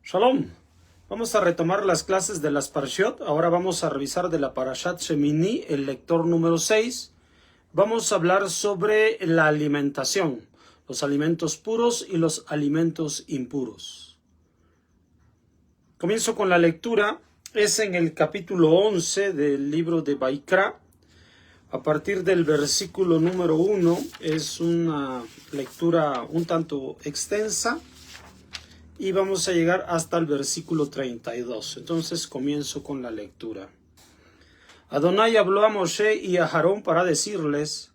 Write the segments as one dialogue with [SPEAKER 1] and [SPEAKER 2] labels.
[SPEAKER 1] Shalom. Vamos a retomar las clases de las Parshiot. Ahora vamos a revisar de la Parashat Shemini, el lector número 6. Vamos a hablar sobre la alimentación, los alimentos puros y los alimentos impuros. Comienzo con la lectura. Es en el capítulo 11 del libro de Vaikra. A partir del versículo número 1 es una lectura un tanto extensa. Y vamos a llegar hasta el versículo 32. Entonces comienzo con la lectura. Adonai habló a Moshe y a Aarón para decirles: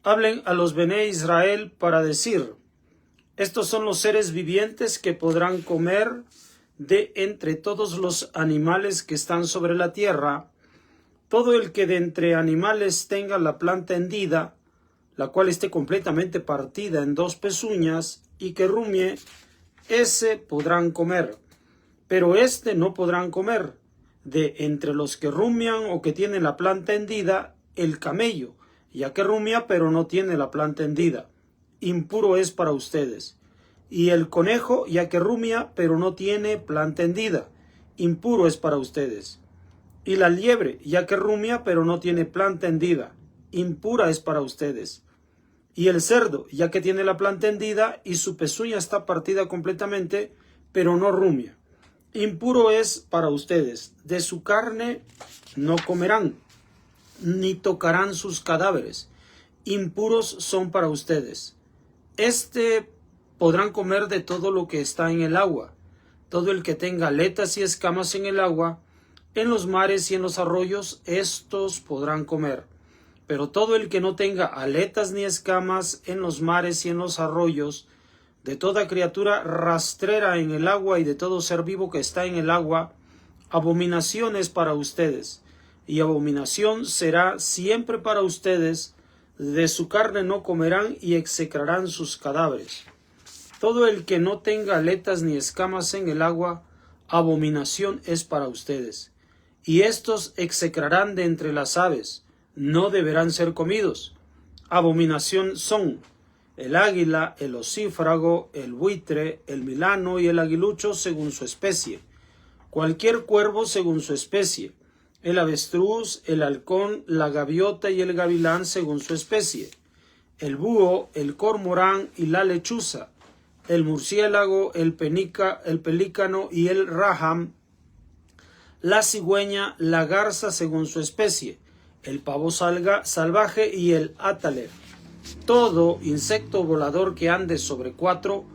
[SPEAKER 1] hablen a los Bené Israel para decir: estos son los seres vivientes que podrán comer de entre todos los animales que están sobre la tierra. Todo el que de entre animales tenga la planta hendida, la cual esté completamente partida en dos pezuñas, y que rumie, ese podrán comer, pero este no podrán comer. De entre los que rumian o que tienen la planta hendida, el camello, ya que rumia pero no tiene la planta hendida, impuro es para ustedes. Y el conejo, ya que rumia pero no tiene planta hendida, impuro es para ustedes. Y la liebre, ya que rumia pero no tiene planta hendida, impura es para ustedes. Y el cerdo, ya que tiene la planta hendida y su pezuña está partida completamente, pero no rumia, impuro es para ustedes. De su carne no comerán, ni tocarán sus cadáveres. Impuros son para ustedes. Podrán comer de todo lo que está en el agua. Todo el que tenga aletas y escamas en el agua, en los mares y en los arroyos, estos podrán comer. Pero todo el que no tenga aletas ni escamas en los mares y en los arroyos, de toda criatura rastrera en el agua y de todo ser vivo que está en el agua, abominación es para ustedes, y abominación será siempre para ustedes. De su carne no comerán y execrarán sus cadáveres. Todo el que no tenga aletas ni escamas en el agua, abominación es para ustedes. Y estos execrarán de entre las aves, no deberán ser comidos. Abominación son el águila, el ocífrago, el buitre, el milano y el aguilucho según su especie, cualquier cuervo según su especie, el avestruz, el halcón, la gaviota y el gavilán según su especie, el búho, el cormorán y la lechuza, el murciélago, el pelícano y el raham, la cigüeña, la garza según su especie, el pavo salvaje y el átale. Todo insecto volador que ande sobre cuatro,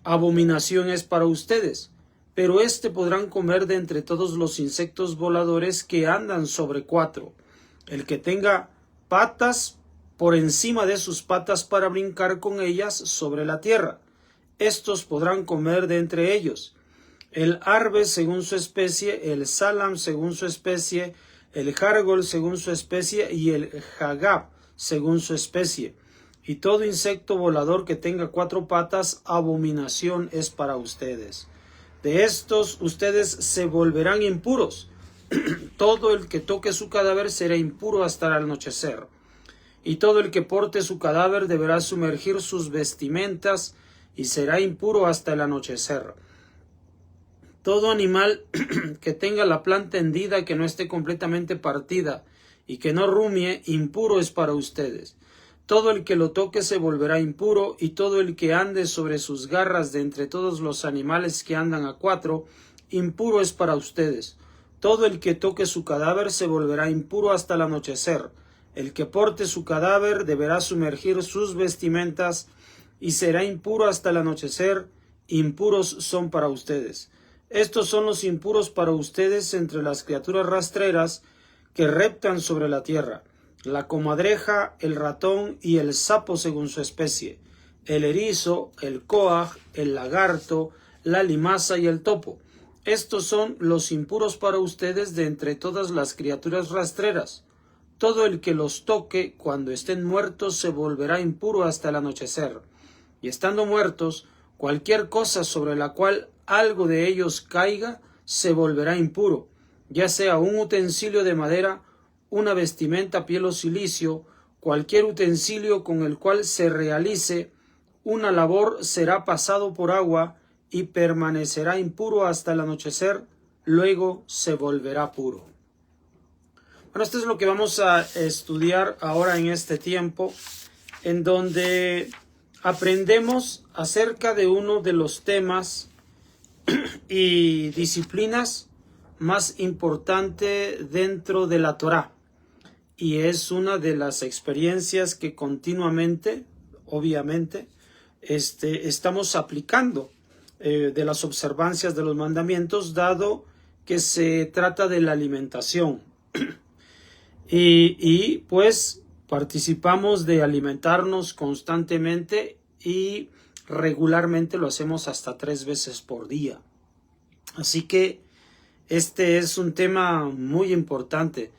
[SPEAKER 1] abominación es para ustedes, pero podrán comer de entre todos los insectos voladores que andan sobre cuatro. El que tenga patas por encima de sus patas para brincar con ellas sobre la tierra, estos podrán comer de entre ellos. El arbe según su especie, el salam según su especie, el jargol según su especie y el jagab según su especie. Y todo insecto volador que tenga cuatro patas, abominación es para ustedes. De estos ustedes se volverán impuros. Todo el que toque su cadáver será impuro hasta el anochecer. Y todo el que porte su cadáver deberá sumergir sus vestimentas y será impuro hasta el anochecer. Todo animal que tenga la planta hendida, que no esté completamente partida y que no rumie, impuro es para ustedes. Todo el que lo toque se volverá impuro, y todo el que ande sobre sus garras de entre todos los animales que andan a cuatro, impuro es para ustedes. Todo el que toque su cadáver se volverá impuro hasta el anochecer. El que porte su cadáver deberá sumergir sus vestimentas y será impuro hasta el anochecer. Impuros son para ustedes. Estos son los impuros para ustedes entre las criaturas rastreras que reptan sobre la tierra: la comadreja, el ratón y el sapo según su especie, el erizo, el coaj, el lagarto, la limaza y el topo. Estos son los impuros para ustedes de entre todas las criaturas rastreras. Todo el que los toque cuando estén muertos se volverá impuro hasta el anochecer. Y estando muertos, cualquier cosa sobre la cual algo de ellos caiga se volverá impuro, ya sea un utensilio de madera, una vestimenta, piel o silicio, cualquier utensilio con el cual se realice una labor será pasado por agua y permanecerá impuro hasta el anochecer, luego se volverá puro. Bueno, esto es lo que vamos a estudiar ahora en este tiempo, en donde aprendemos acerca de uno de los temas y disciplinas más importantes dentro de la Torá. Y es una de las experiencias que continuamente, obviamente, estamos aplicando de las observancias de los mandamientos, dado que se trata de la alimentación. Y pues participamos de alimentarnos constantemente y regularmente lo hacemos hasta 3 veces por día. Así que este es un tema muy importante.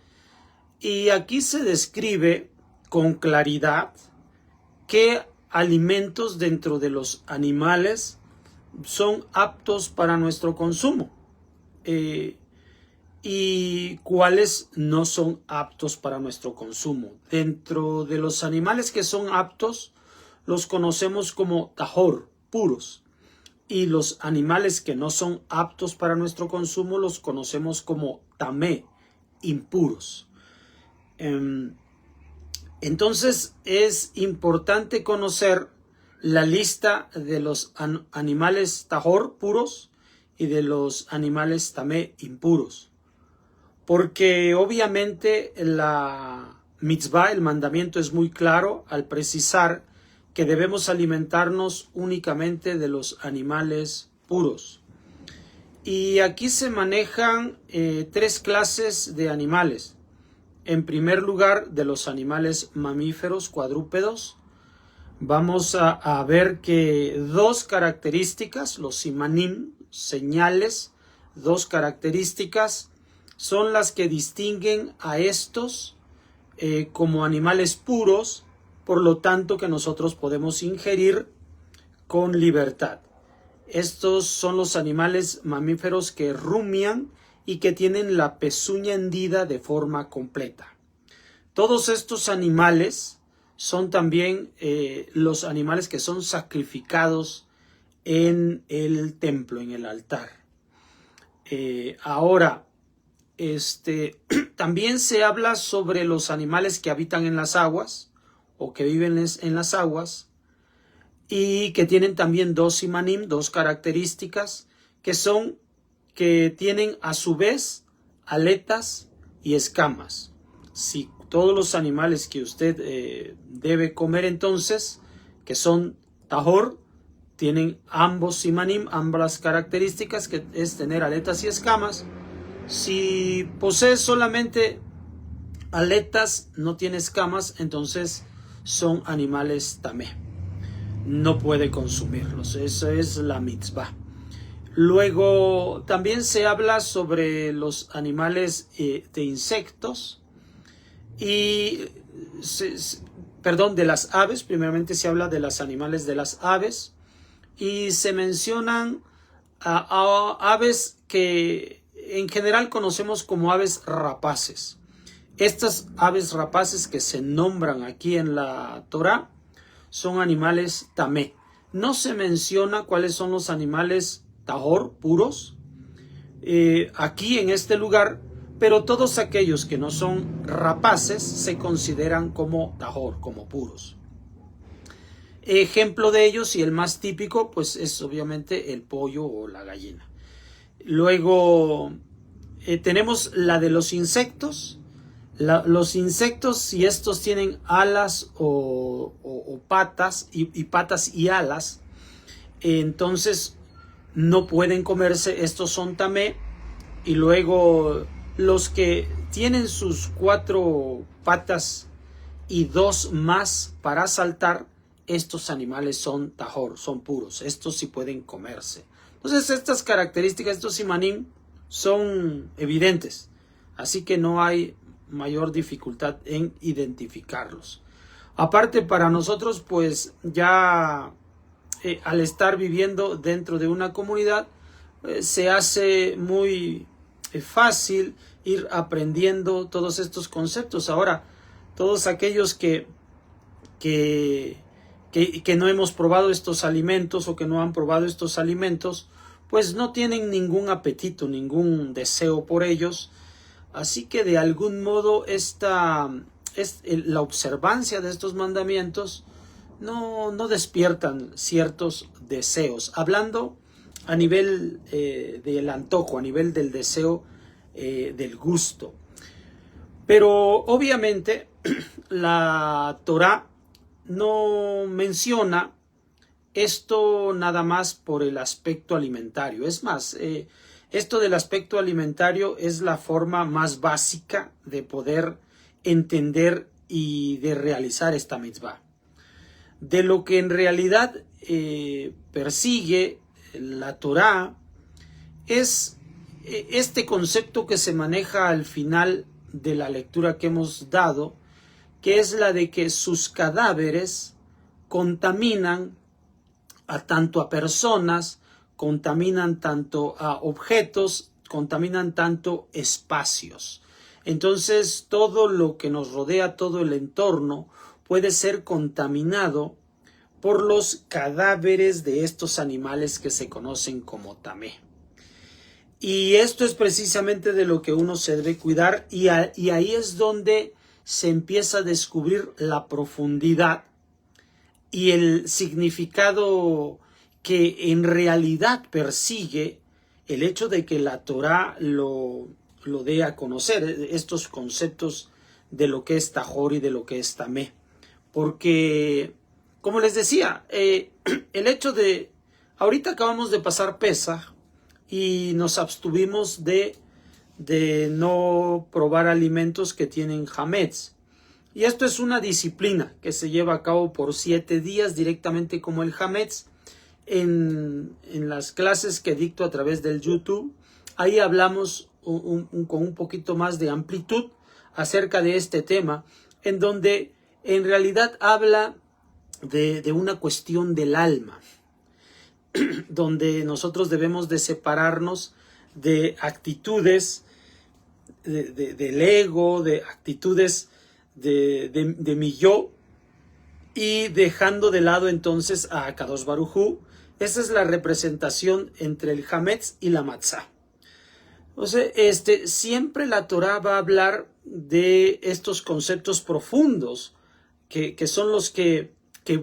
[SPEAKER 1] Y aquí se describe con claridad qué alimentos dentro de los animales son aptos para nuestro consumo. Y cuáles no son aptos para nuestro consumo. Dentro de los animales que son aptos, los conocemos como tahor, puros. Y los animales que no son aptos para nuestro consumo, los conocemos como tamé, impuros. Entonces es importante conocer la lista de los animales tahor, puros, y de los animales tamé, impuros. Porque obviamente la mitzvah, el mandamiento, es muy claro al precisar que debemos alimentarnos únicamente de los animales puros. Y aquí se manejan 3 clases de animales. En primer lugar, de los animales mamíferos cuadrúpedos, vamos a ver que 2 características, los simanim, señales, 2 características, son las que distinguen a estos como animales puros, por lo tanto que nosotros podemos ingerir con libertad. Estos son los animales mamíferos que rumian y que tienen la pezuña hendida de forma completa. Todos estos animales son también los animales que son sacrificados en el templo, en el altar. Ahora, también se habla sobre los animales que habitan en las aguas o que viven en las aguas y que tienen también 2 simanim, 2 características que tienen a su vez aletas y escamas. Si todos los animales que usted debe comer entonces, que son tahor, tienen ambos simanim, ambas características, que es tener aletas y escamas. Si posee solamente aletas, no tiene escamas, entonces son animales tamé. No puede consumirlos. Eso es la mitzvah. Luego también se habla sobre los animales de insectos de las aves. Primeramente se habla de los animales de las aves y se mencionan a aves que en general conocemos como aves rapaces. Estas aves rapaces que se nombran aquí en la Torá son animales tamé. No se menciona cuáles son los animales tahor, puros, aquí en este lugar, pero todos aquellos que no son rapaces se consideran como tahor, como puros. Ejemplo de ellos, y el más típico, pues es obviamente el pollo o la gallina. Luego tenemos la de los insectos. Los insectos, si estos tienen alas o patas y patas y alas, entonces no pueden comerse. Estos son tamé. Y luego los que tienen sus 4 patas y 2 más para saltar, estos animales son tahor, son puros. Estos sí pueden comerse. Entonces estas características, estos simanim, son evidentes. Así que no hay mayor dificultad en identificarlos. Aparte, para nosotros, pues ya al estar viviendo dentro de una comunidad, se hace muy fácil ir aprendiendo todos estos conceptos. Ahora, todos aquellos que que no hemos probado estos alimentos o que no han probado estos alimentos, pues no tienen ningún apetito, ningún deseo por ellos. Así que de algún modo la observancia de estos mandamientos no despiertan ciertos deseos. Hablando a nivel del antojo, a nivel del deseo, del gusto. Pero obviamente la Torá no menciona esto nada más por el aspecto alimentario. Es más, esto del aspecto alimentario es la forma más básica de poder entender y de realizar esta mitzvah. De lo que en realidad persigue la Torá es este concepto que se maneja al final de la lectura que hemos dado, que es la de que sus cadáveres contaminan tanto a personas, contaminan tanto a objetos, contaminan tanto espacios. Entonces todo lo que nos rodea, todo el entorno, puede ser contaminado por los cadáveres de estos animales que se conocen como tamé. Y esto es precisamente de lo que uno se debe cuidar, y ahí es donde se empieza a descubrir la profundidad y el significado que en realidad persigue el hecho de que la Torá lo dé a conocer, estos conceptos de lo que es Tajor y de lo que es Tamé. Porque, como les decía, el hecho de, ahorita acabamos de pasar Pesaj y nos abstuvimos de no probar alimentos que tienen hametz. Y esto es una disciplina que se lleva a cabo por 7 días, directamente como el hametz. En las clases que dicto a través del YouTube, ahí hablamos con un poquito más de amplitud acerca de este tema, en donde en realidad habla de una cuestión del alma, donde nosotros debemos de separarnos de actitudes del ego, de actitudes de mi yo, y dejando de lado entonces a Akadosh Baruj Hu. Esa es la representación entre el hametz y la matzá. Entonces, siempre la Torá va a hablar de estos conceptos profundos que son los que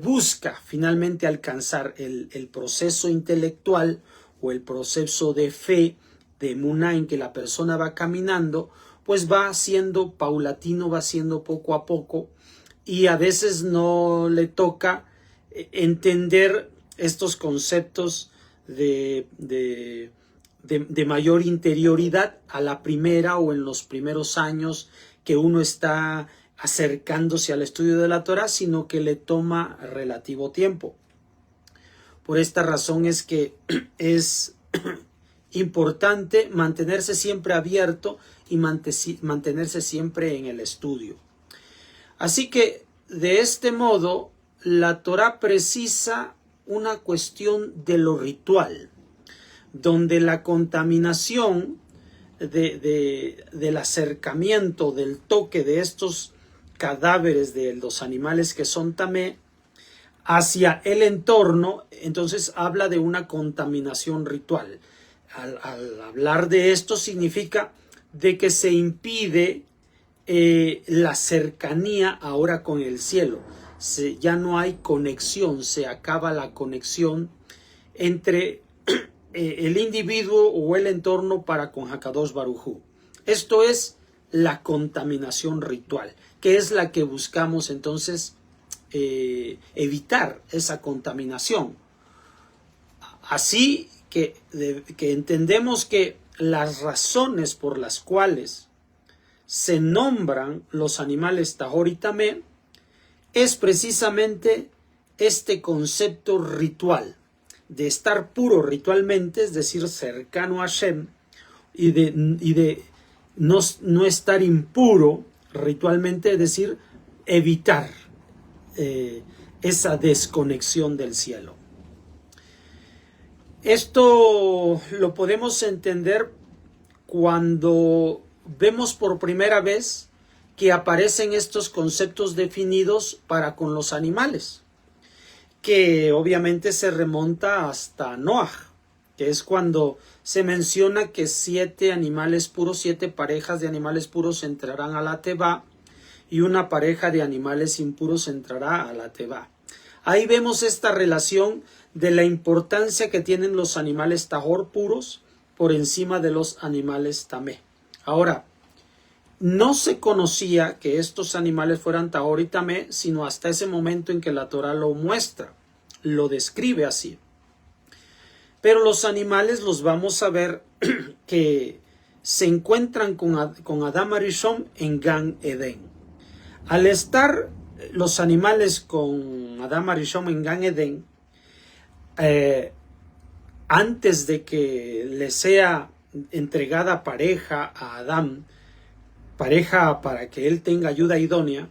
[SPEAKER 1] busca finalmente alcanzar el proceso intelectual o el proceso de fe, de emuná, en que la persona va caminando, pues va siendo paulatino, va siendo poco a poco, y a veces no le toca entender estos conceptos de mayor interioridad a la primera o en los primeros años que uno está acercándose al estudio de la Torá, sino que le toma relativo tiempo. Por esta razón es que es importante mantenerse siempre abierto y mantenerse siempre en el estudio. Así que de este modo la Torá precisa una cuestión de lo ritual, donde la contaminación del acercamiento, del toque de estos cadáveres de los animales que son tamé hacia el entorno, entonces habla de una contaminación ritual. Al hablar de esto significa de que se impide la cercanía ahora con el cielo. Ya no hay conexión, se acaba la conexión entre el individuo o el entorno para con Hakadosh Baruj Hu. Esto es la contaminación ritual, que es la que buscamos entonces evitar, esa contaminación. Así que entendemos que las razones por las cuales se nombran los animales Tahor y Tamé es precisamente este concepto ritual, de estar puro ritualmente, es decir, cercano a Hashem, y de no estar impuro ritualmente, es decir, evitar esa desconexión del cielo. Esto lo podemos entender cuando vemos por primera vez que aparecen estos conceptos definidos para con los animales. que obviamente se remonta hasta Noah, que es cuando se menciona que 7 animales puros, 7 parejas de animales puros entrarán a la Teba y una pareja de animales impuros entrará a la Teba. Ahí vemos esta relación de la importancia que tienen los animales tahor puros por encima de los animales tamé. Ahora, no se conocía que estos animales fueran tahor y tamé, sino hasta ese momento en que la Torah lo muestra, lo describe así. Pero los animales los vamos a ver que se encuentran con Adam Arishon en Gan Edén. Al estar los animales con Adam Arishon en Gan Edén, antes de que le sea entregada pareja a Adán, pareja para que él tenga ayuda idónea,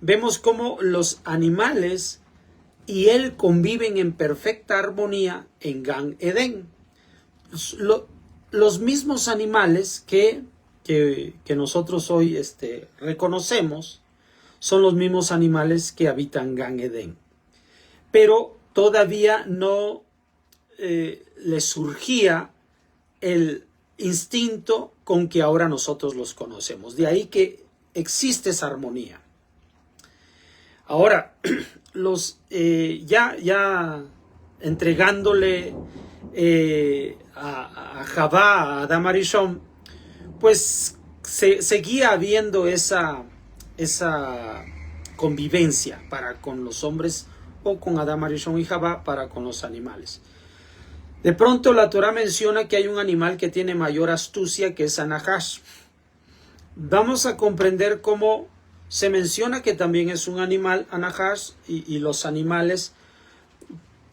[SPEAKER 1] vemos cómo los animales y él conviven en perfecta armonía en Gan Edén. Los mismos animales que nosotros hoy reconocemos son los mismos animales que habitan Gan Edén. Pero todavía no le surgía el instinto con que ahora nosotros los conocemos. De ahí que existe esa armonía. Ahora, ya entregándole a Javá, a Adam Arishon, pues seguía habiendo esa convivencia para con los hombres, o con Adam Arishon y Javá para con los animales. De pronto la Torah menciona que hay un animal que tiene mayor astucia, que es Anahash. Vamos a comprender cómo se menciona que también es un animal, Anahash, y los animales.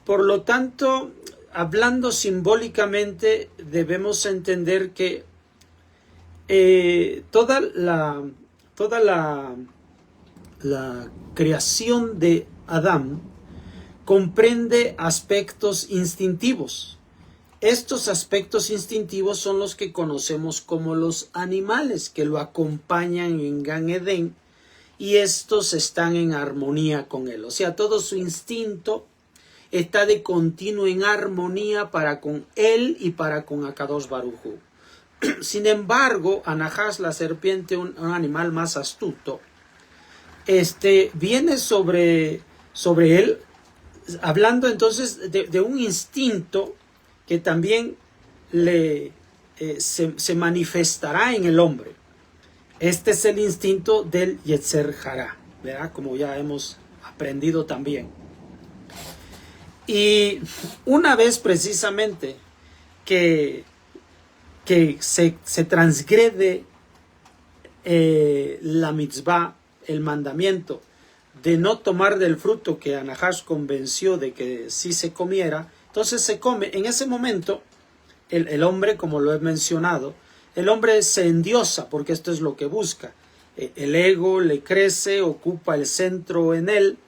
[SPEAKER 1] Por lo tanto, hablando simbólicamente, debemos entender que toda la creación de Adán comprende aspectos instintivos. Estos aspectos instintivos son los que conocemos como los animales, que lo acompañan en Gan Edén, y estos están en armonía con él. O sea, todo su instinto está de continuo en armonía para con él y para con Akadosh Baruj Hu. Sin embargo, Anahash, la serpiente, un animal más astuto, viene sobre él, hablando entonces de un instinto que también se manifestará en el hombre. Este es el instinto del Yetzer Hará, ¿verdad? Como ya hemos aprendido también. Y una vez precisamente que se transgrede la mitzvah, el mandamiento de no tomar del fruto que Anahash convenció de que sí se comiera, entonces se come. En ese momento el hombre, como lo he mencionado, el hombre se endiosa, porque esto es lo que busca. El ego le crece, ocupa el centro en él,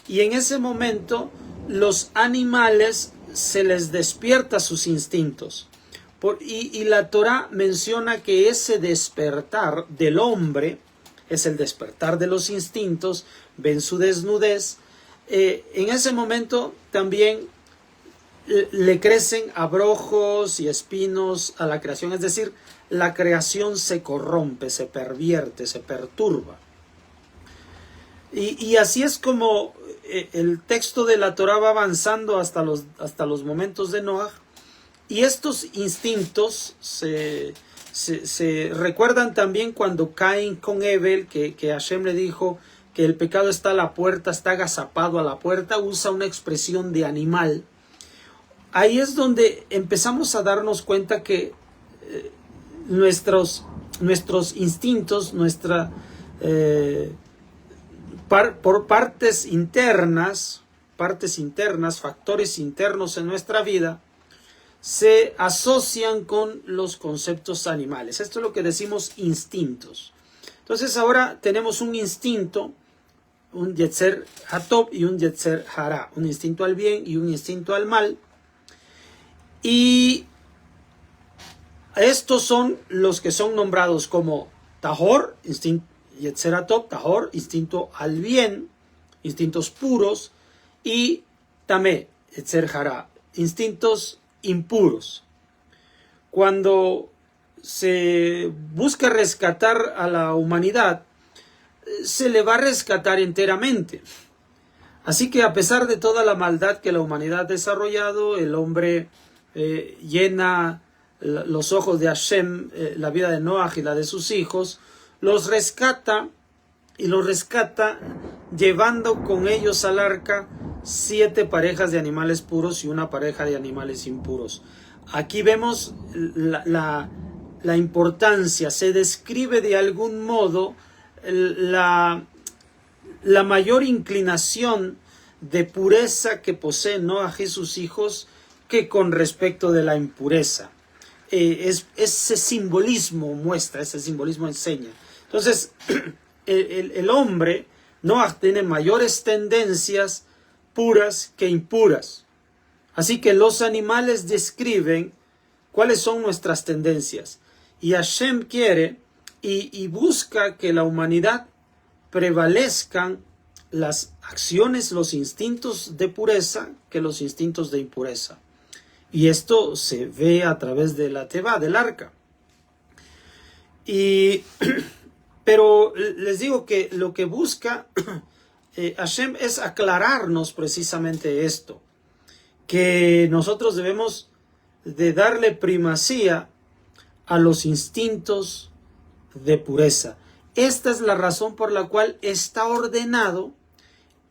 [SPEAKER 1] y en ese momento los animales se les despierta sus instintos. Y la Torah menciona que ese despertar del hombre es el despertar de los instintos, ven su desnudez. En ese momento también le crecen abrojos y espinos a la creación, es decir, la creación se corrompe, se pervierte, se perturba. Y así es como el texto de la Torah va avanzando hasta los momentos de Noah, y estos instintos se recuerdan también cuando Caín con Abel, que Hashem le dijo que el pecado está a la puerta, está agazapado a la puerta, usa una expresión de animal. Ahí es donde empezamos a darnos cuenta que nuestros instintos, por partes internas, factores internos en nuestra vida, se asocian con los conceptos animales. Esto es lo que decimos instintos. Entonces ahora tenemos un instinto, un Yetzer Hatov y un Yetzer Hara, un instinto al bien y un instinto al mal. Y estos son los que son nombrados como Tahor, Yetzer Hatov, Tahor, instinto al bien, instintos puros, y tamé, etzer hara, instintos impuros. Cuando se busca rescatar a la humanidad, se le va a rescatar enteramente. Así que a pesar de toda la maldad que la humanidad ha desarrollado, el hombre llena los ojos de Hashem, la vida de Noaj y la de sus hijos, los rescata y los rescata llevando con ellos al arca 7 parejas de animales puros y una pareja de animales impuros. Aquí vemos la importancia, se describe de algún modo la mayor inclinación de pureza que poseen Noaj y sus hijos que con respecto de la impureza. Ese simbolismo muestra, ese simbolismo enseña. Entonces, el hombre, Noaj, tiene mayores tendencias puras que impuras. Así que los animales describen cuáles son nuestras tendencias. Y Hashem quiere y busca que la humanidad prevalezcan las acciones, los instintos de pureza que los instintos de impureza. Y esto se ve a través de la teba, del arca. Pero les digo que lo que busca Hashem es aclararnos precisamente esto, que nosotros debemos de darle primacía a los instintos de pureza. Esta es la razón por la cual está ordenado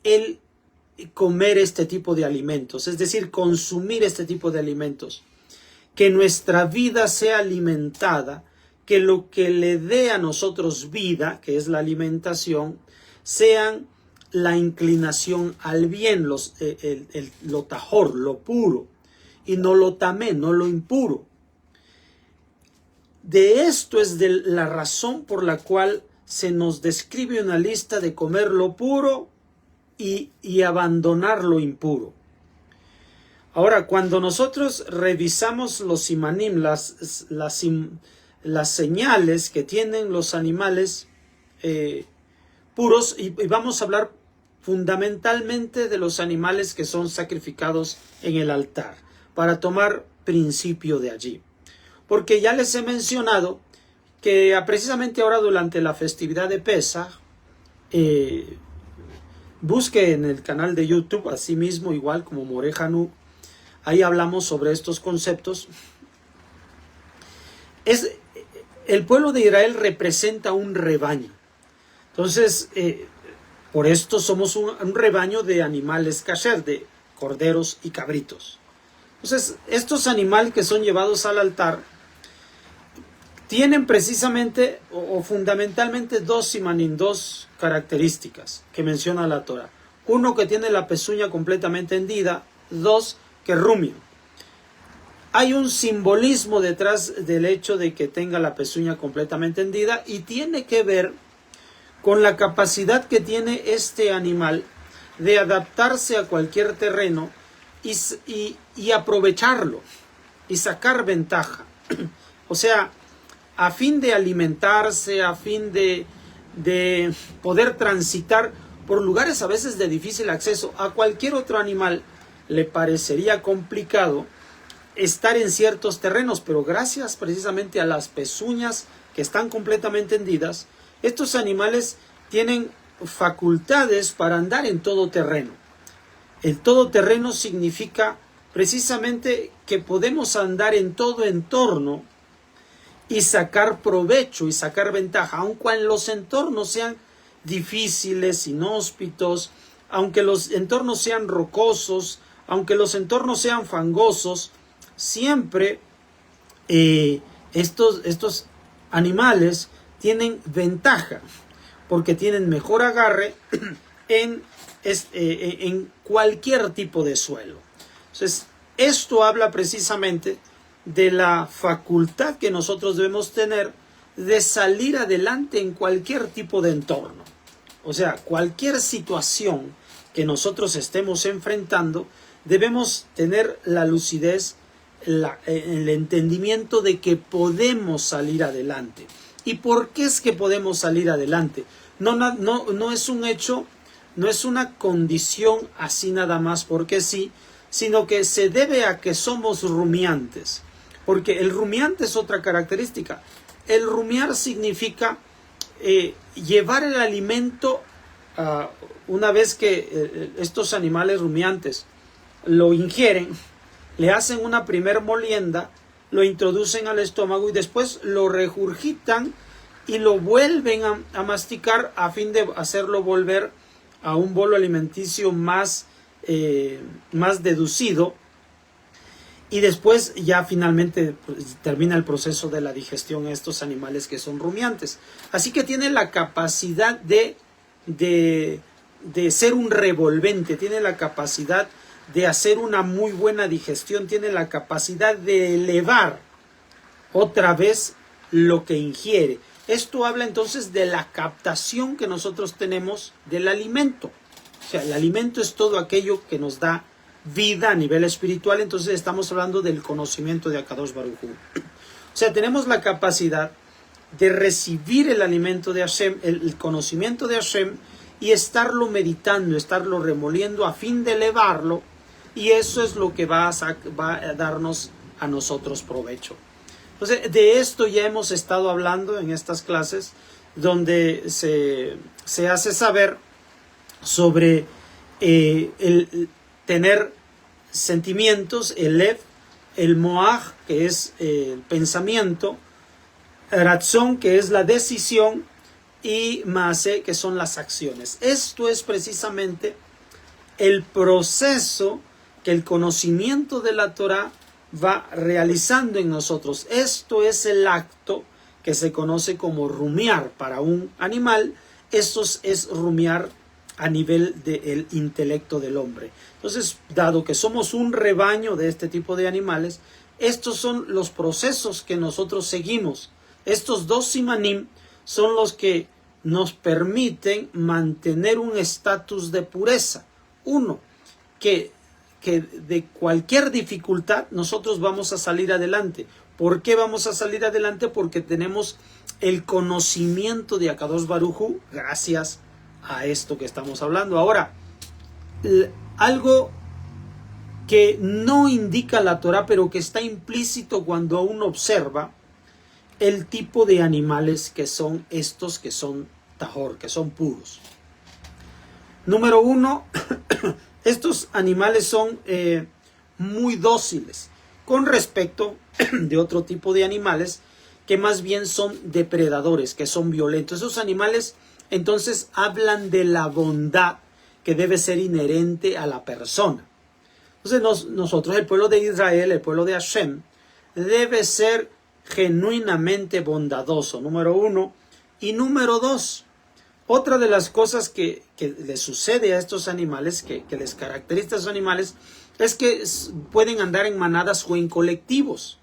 [SPEAKER 1] el comer este tipo de alimentos, es decir, consumir este tipo de alimentos. Que nuestra vida sea alimentada, que lo que le dé a nosotros vida, que es la alimentación, sean la inclinación al bien, lo tajor, lo puro, y no lo tamé, no lo impuro. De esto es de la razón por la cual se nos describe una lista de comer lo puro y abandonar lo impuro. Ahora, cuando nosotros revisamos los simanim, las señales que tienen los animales puros, y vamos a hablar fundamentalmente de los animales que son sacrificados en el altar, para tomar principio de allí. Porque ya les he mencionado que precisamente ahora durante la festividad de Pesaj, busque en el canal de YouTube, así mismo igual como More Hanú, ahí hablamos sobre estos conceptos. El pueblo de Israel representa un rebaño. Entonces, por esto somos un rebaño de animales kasher, de corderos y cabritos. Entonces, estos animales que son llevados al altar tienen precisamente o fundamentalmente dos simanim, dos características que menciona la Torah. Uno, que tiene la pezuña completamente hendida. Dos, que rumian. Hay un simbolismo detrás del hecho de que tenga la pezuña completamente hendida y tiene que ver con la capacidad que tiene este animal de adaptarse a cualquier terreno y aprovecharlo y sacar ventaja. O sea, a fin de alimentarse, a fin de poder transitar por lugares a veces de difícil acceso. A cualquier otro animal le parecería complicado estar en ciertos terrenos, pero gracias precisamente a las pezuñas que están completamente hendidas, estos animales tienen facultades para andar en todo terreno. El todoterreno significa precisamente que podemos andar en todo entorno y sacar provecho y sacar ventaja, aun cuando los entornos sean difíciles, inhóspitos, aunque los entornos sean rocosos, aunque los entornos sean fangosos, siempre estos animales tienen ventaja, porque tienen mejor agarre en cualquier tipo de suelo. Entonces, esto habla precisamente de la facultad que nosotros debemos tener de salir adelante en cualquier tipo de entorno. O sea, cualquier situación que nosotros estemos enfrentando, debemos tener la lucidez, el entendimiento de que podemos salir adelante. ¿Y por qué es que podemos salir adelante? No es un hecho no es una condición así nada más porque sí, sino que se debe a que somos rumiantes. Porque el rumiante es otra característica. El rumiar significa llevar el alimento, una vez que estos animales rumiantes lo ingieren, le hacen una primer molienda, lo introducen al estómago y después lo regurgitan y lo vuelven a masticar a fin de hacerlo volver a un bolo alimenticio más deducido, y después ya finalmente termina el proceso de la digestión a estos animales que son rumiantes. Así que tiene la capacidad de ser un revolvente, tiene la capacidad de hacer una muy buena digestión, tiene la capacidad de elevar otra vez lo que ingiere. Esto habla entonces de la captación que nosotros tenemos del alimento. O sea, el alimento es todo aquello que nos da vida a nivel espiritual. Entonces estamos hablando del conocimiento de Akadosh Baruj Hu. O sea, tenemos la capacidad de recibir el alimento de Hashem, el conocimiento de Hashem, y estarlo meditando, estarlo remoliendo a fin de elevarlo, y eso es lo que va a darnos a nosotros provecho. Entonces, de esto ya hemos estado hablando en estas clases, donde se hace saber sobre el tener sentimientos, el lev, el moaj, que es el pensamiento, ratzón, que es la decisión, y maase, que son las acciones. Esto es precisamente el proceso que el conocimiento de la Torah va realizando en nosotros. Esto es el acto que se conoce como rumiar para un animal. Esto es rumiar a nivel del intelecto del hombre. Entonces, dado que somos un rebaño de este tipo de animales, estos son los procesos que nosotros seguimos. Estos dos simanim son los que nos permiten mantener un estatus de pureza. Uno, que de cualquier dificultad nosotros vamos a salir adelante. ¿Por qué vamos a salir adelante? Porque tenemos el conocimiento de Akadosh Baruj Hu gracias a esto que estamos hablando. Ahora, algo que no indica la Torah, pero que está implícito cuando uno observa el tipo de animales que son estos, que son tahor, que son puros. Número uno, estos animales son muy dóciles con respecto de otro tipo de animales que más bien son depredadores, que son violentos. Esos animales entonces hablan de la bondad que debe ser inherente a la persona. Entonces nosotros, el pueblo de Israel, el pueblo de Hashem, debe ser genuinamente bondadoso, número uno. Y número dos, otra de las cosas que les sucede a estos animales, que les caracteriza a estos animales, es que pueden andar en manadas o en colectivos.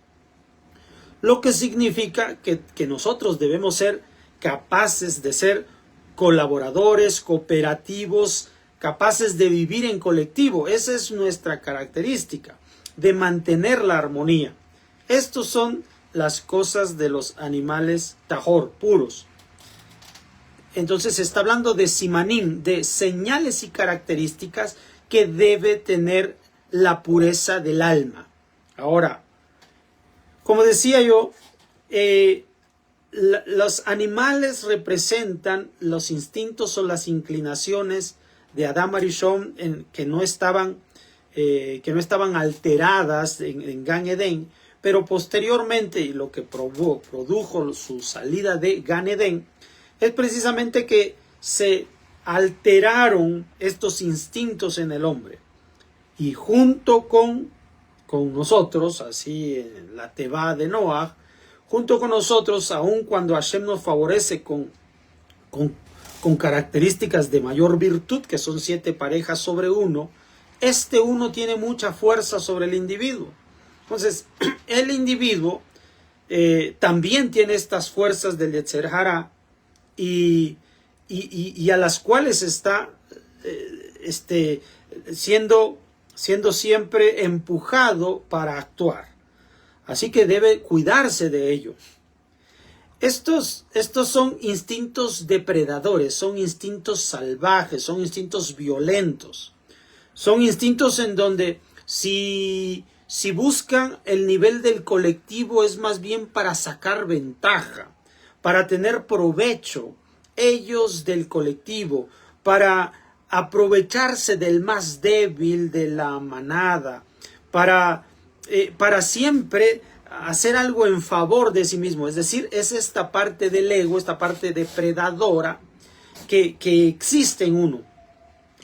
[SPEAKER 1] Lo que significa que nosotros debemos ser capaces de ser colaboradores, cooperativos, capaces de vivir en colectivo. Esa es nuestra característica, de mantener la armonía. Estos son las cosas de los animales tahor, puros. Entonces se está hablando de simanim, de señales y características que debe tener la pureza del alma. Ahora, como decía yo, los animales representan los instintos o las inclinaciones de Adam Arishon que no estaban alteradas en Gan Edén, pero posteriormente, y lo que produjo su salida de Gan Edén, es precisamente que se alteraron estos instintos en el hombre. Y junto con nosotros, así en la Tevá de Noah, junto con nosotros, aun cuando Hashem nos favorece con características de mayor virtud, que son 7 parejas sobre uno, este uno tiene mucha fuerza sobre el individuo. Entonces, el individuo también tiene estas fuerzas del Yetzer Hara y a las cuales está siendo siempre empujado para actuar. Así que debe cuidarse de ello. Estos son instintos depredadores, son instintos salvajes, son instintos violentos. Son instintos en donde si buscan el nivel del colectivo es más bien para sacar ventaja, para tener provecho ellos del colectivo, para aprovecharse del más débil de la manada, para siempre hacer algo en favor de sí mismo. Es decir, es esta parte del ego, esta parte depredadora que existe en uno.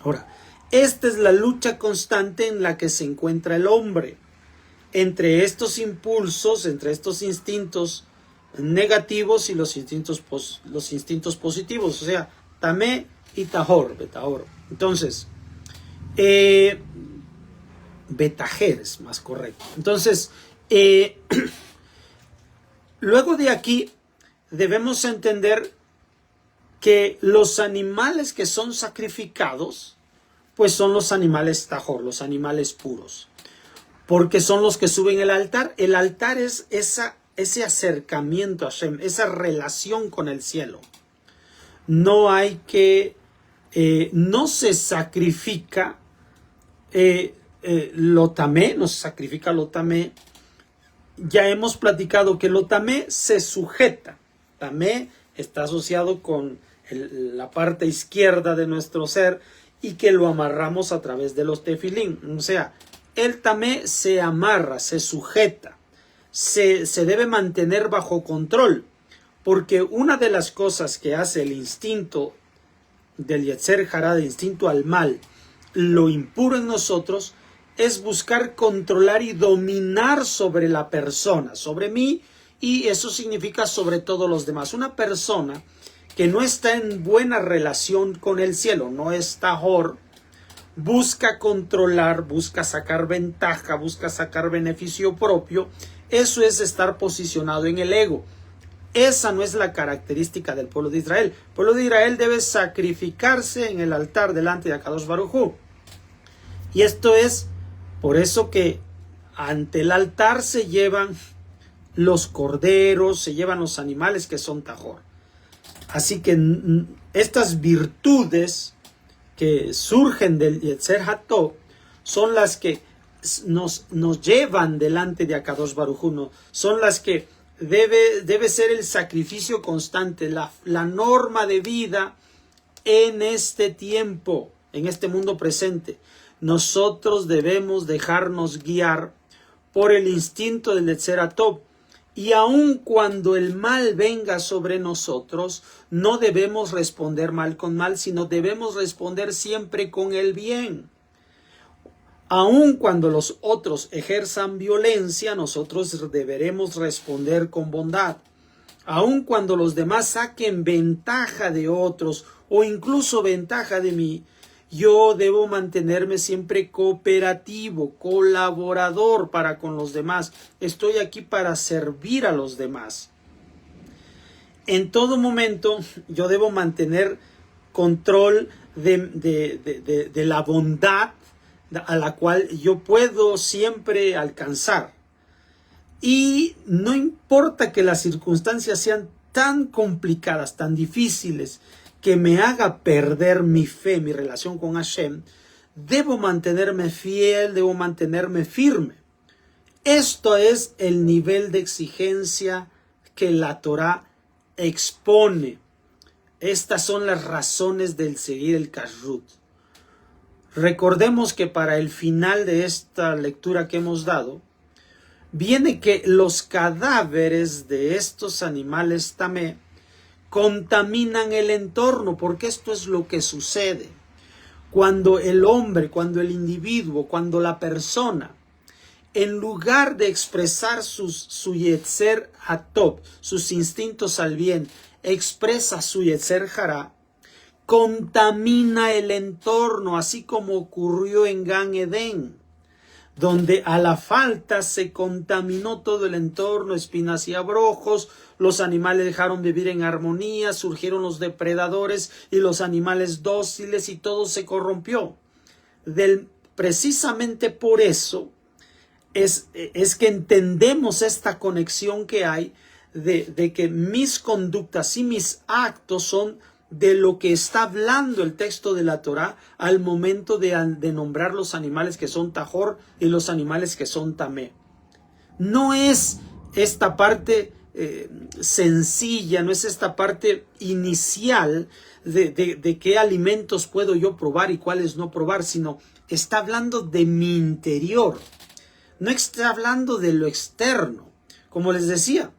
[SPEAKER 1] Ahora, esta es la lucha constante en la que se encuentra el hombre, entre estos impulsos, entre estos instintos negativos y los instintos positivos, o sea, tamé y tahor, betahor. Entonces, betajer es más correcto. Entonces, luego de aquí debemos entender que los animales que son sacrificados, pues son los animales tahor, los animales puros, porque son los que suben el altar. El altar es ese acercamiento a Hashem, esa relación con el cielo. No hay que, no se sacrifica lo tamé, no se sacrifica lo tamé. Ya hemos platicado que lo tamé se sujeta. Tamé está asociado con la parte izquierda de nuestro ser y que lo amarramos a través de los tefilín. O sea, el tamé se amarra, se sujeta, se debe mantener bajo control, porque una de las cosas que hace el instinto del Yetzer Hará, el instinto al mal, lo impuro en nosotros, es buscar controlar y dominar sobre la persona, sobre mí, y eso significa sobre todos los demás. Una persona que no está en buena relación con el cielo, no es tahor, busca controlar, busca sacar ventaja, busca sacar beneficio propio. Eso es estar posicionado en el ego. Esa no es la característica del pueblo de Israel. El pueblo de Israel debe sacrificarse en el altar delante de Akadosh Baruj Hu. Y esto es por eso que ante el altar se llevan los corderos, se llevan los animales que son tahor. Así que estas virtudes que surgen del Yetzer Hatov son las que nos llevan delante de Akadosh Baruj Hu, son las que debe ser el sacrificio constante, la norma de vida en este tiempo, en este mundo presente. Nosotros debemos dejarnos guiar por el instinto del Yetzer Hatov, y aun cuando el mal venga sobre nosotros, no debemos responder mal con mal, sino debemos responder siempre con el bien. Aun cuando los otros ejerzan violencia, nosotros deberemos responder con bondad. Aun cuando los demás saquen ventaja de otros o incluso ventaja de mí, yo debo mantenerme siempre cooperativo, colaborador para con los demás. Estoy aquí para servir a los demás. En todo momento yo debo mantener control de la bondad a la cual yo puedo siempre alcanzar. Y no importa que las circunstancias sean tan complicadas, tan difíciles, que me haga perder mi fe, mi relación con Hashem, debo mantenerme fiel, debo mantenerme firme. Esto es el nivel de exigencia que la Torá expone. Estas son las razones del seguir el kashrut. Recordemos que para el final de esta lectura que hemos dado, viene que los cadáveres de estos animales tamé contaminan el entorno, porque esto es lo que sucede. Cuando el hombre, cuando el individuo, cuando la persona, en lugar de expresar su Yetzer Hatov, sus instintos al bien, expresa su Yetzer Hará, contamina el entorno, así como ocurrió en Gan Edén, donde a la falta se contaminó todo el entorno, espinas y abrojos, los animales dejaron vivir en armonía, surgieron los depredadores y los animales dóciles y todo se corrompió. Precisamente por eso es que entendemos esta conexión que hay de que mis conductas y mis actos son de lo que está hablando el texto de la Torá al momento de nombrar los animales que son tajor y los animales que son tamé. No es esta parte sencilla, no es esta parte inicial de qué alimentos puedo yo probar y cuáles no probar, sino está hablando de mi interior, no está hablando de lo externo. Como les decía,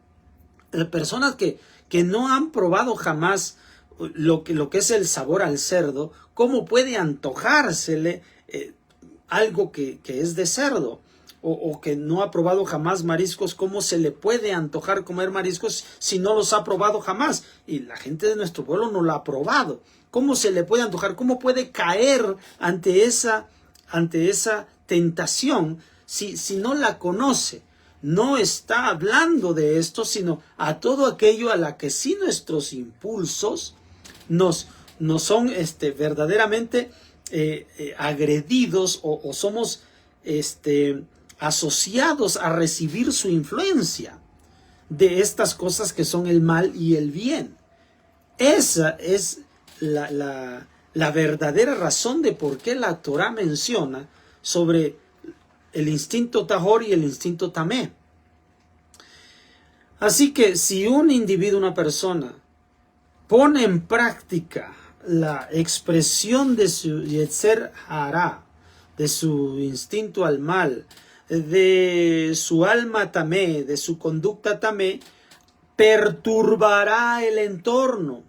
[SPEAKER 1] personas que no han probado jamás lo que es el sabor al cerdo, ¿cómo puede antojársele algo que es de cerdo? O que no ha probado jamás mariscos, ¿cómo se le puede antojar comer mariscos si no los ha probado jamás? Y la gente de nuestro pueblo no lo ha probado. ¿Cómo se le puede antojar? ¿Cómo puede caer ante esa tentación si no la conoce? No está hablando de esto, sino a todo aquello a la que sí nuestros impulsos nos son verdaderamente agredidos o somos asociados a recibir su influencia de estas cosas que son el mal y el bien. Esa es la verdadera razón de por qué la Torá menciona sobre el instinto tajor y el instinto tamé. Así que si un individuo, una persona, pone en práctica la expresión de su yetzer hara, de su instinto al mal, de su alma tamé, de su conducta tamé, perturbará el entorno,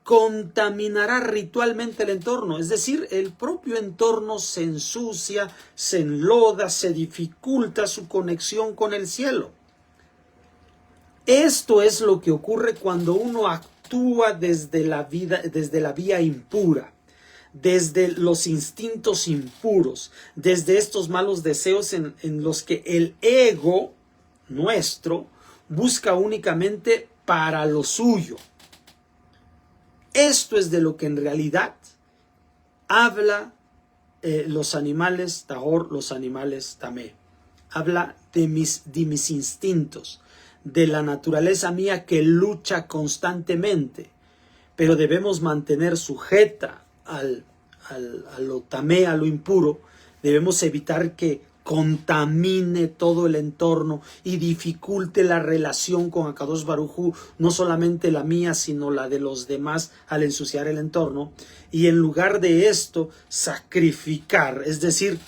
[SPEAKER 1] contaminará ritualmente el entorno, es decir, el propio entorno se ensucia, se enloda, se dificulta su conexión con el cielo. Esto es lo que ocurre cuando uno actúa desde la vía impura, desde los instintos impuros, desde estos malos deseos en los que el ego nuestro busca únicamente para lo suyo. Esto es de lo que en realidad habla los animales tajor, los animales tamé. Habla de mis instintos, de la naturaleza mía que lucha constantemente, pero debemos mantener sujeta a lo tamé, a lo impuro. Debemos evitar que contamine todo el entorno y dificulte la relación con Akadosh Baruj Hu, no solamente la mía, sino la de los demás al ensuciar el entorno. Y en lugar de esto, sacrificar, es decir,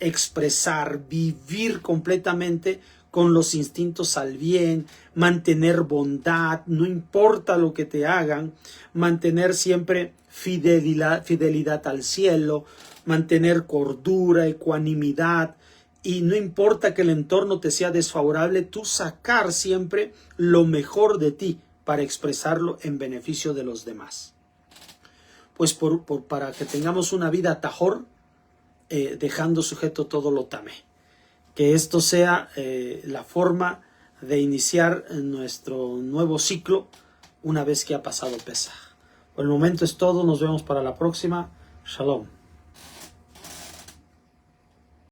[SPEAKER 1] expresar, vivir completamente con los instintos al bien, mantener bondad, no importa lo que te hagan, mantener siempre fidelidad al cielo, mantener cordura, ecuanimidad, y no importa que el entorno te sea desfavorable, tú sacar siempre lo mejor de ti para expresarlo en beneficio de los demás. Pues para que tengamos una vida tajor, dejando sujeto todo lo tamé. Que esto sea la forma de iniciar nuestro nuevo ciclo una vez que ha pasado Pesaj. Por el momento es todo, nos vemos para la próxima. Shalom.